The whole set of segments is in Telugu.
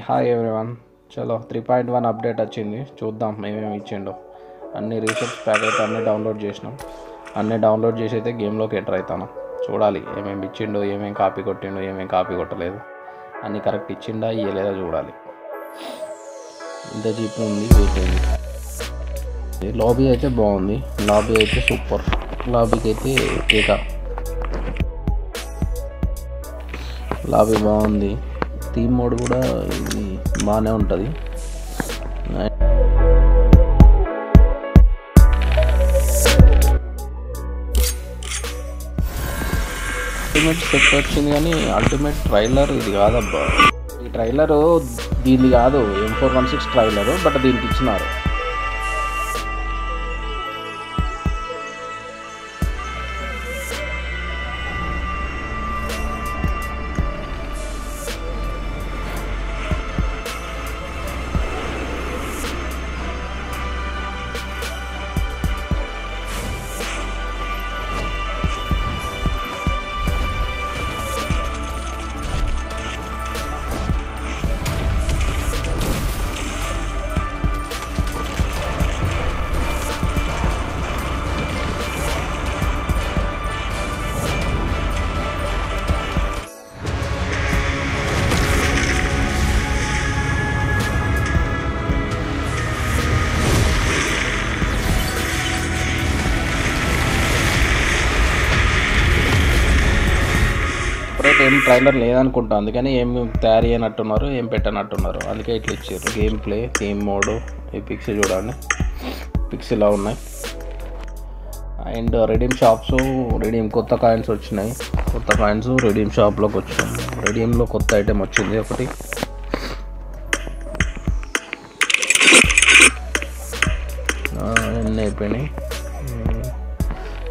హాయ్ ఎవ్రీవన్, చలో 3.1 అప్డేట్ వచ్చింది. చూద్దాం ఏమేమి ఇచ్చిండో. అన్ని రీసెర్చ్ ప్యాక్ అయితే అన్నీ డౌన్లోడ్ చేసినాం. అన్నీ డౌన్లోడ్ చేసి అయితే గేమ్లోకి ఎంటర్ అవుతాను. చూడాలి ఏమేమి ఇచ్చిండో, ఏమేమి కాపీ కొట్టిండో, ఏమేమి కాపీ కొట్టలేదు, అన్నీ కరెక్ట్ ఇచ్చిండా ఇయ్యలేదా చూడాలి. ఇంత చీప్ ఉంది, వెయిట్ అయింది. లాబీ అయితే బాగుంది, లాబీ అయితే సూపర్, లాబీకి అయితే కేకా. లాబీ బాగుంది, థీమ్ మోడ్ కూడా ఇది బాగానే ఉంటుంది. అల్టిమేట్ సెట్ వచ్చింది కానీ అల్టిమేట్ ట్రైలర్ ఇది కాదబ్బా. ఈ ట్రైలరు దీన్ని కాదు, M416 ట్రైలరు, బట్ దీనికి ఇచ్చినారు. ఏం ట్రైలర్ లేదనుకుంటా, అందుకని ఏం తయారు చేయనట్టున్నారు, ఏం పెట్టనట్టున్నారు, అందుకే ఇట్లా ఇచ్చారు. గేమ్ ప్లే, థీమ్ మోడ్, ఈ పిక్స్ చూడండి, పిక్స్ ఇలా ఉన్నాయి. అండ్ రెడీమ్ షాప్స్, రెడీమ్ కొత్త కాయిన్స్ వచ్చినాయి. కొత్త కాయిన్స్ రెడీమ్ షాప్లోకి వచ్చినాయి. రెడీమ్లో కొత్త ఐటెం వచ్చింది ఒకటి. అన్నీ అయిపోయినాయి.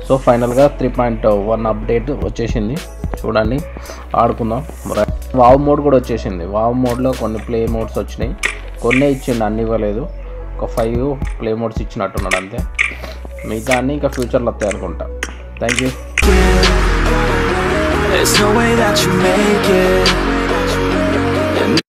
సో ఫైనల్గా 3.1 అప్డేట్ వచ్చేసింది. చూడండి, ఆడుకుందాం. వావ్ మోడ్ కూడా వచ్చేసింది. వావ్ మోడ్లో కొన్ని ప్లే మోడ్స్ వచ్చినాయి, కొన్ని ఇచ్చిండు, అన్ని ఇవ్వలేదు. ఒక 5 ప్లే మోడ్స్ ఇచ్చినట్టున్నాడు అంతే. మిగతా అన్నీ ఇంకా ఫ్యూచర్లో వస్తాయి అనుకుంటా. Thank you.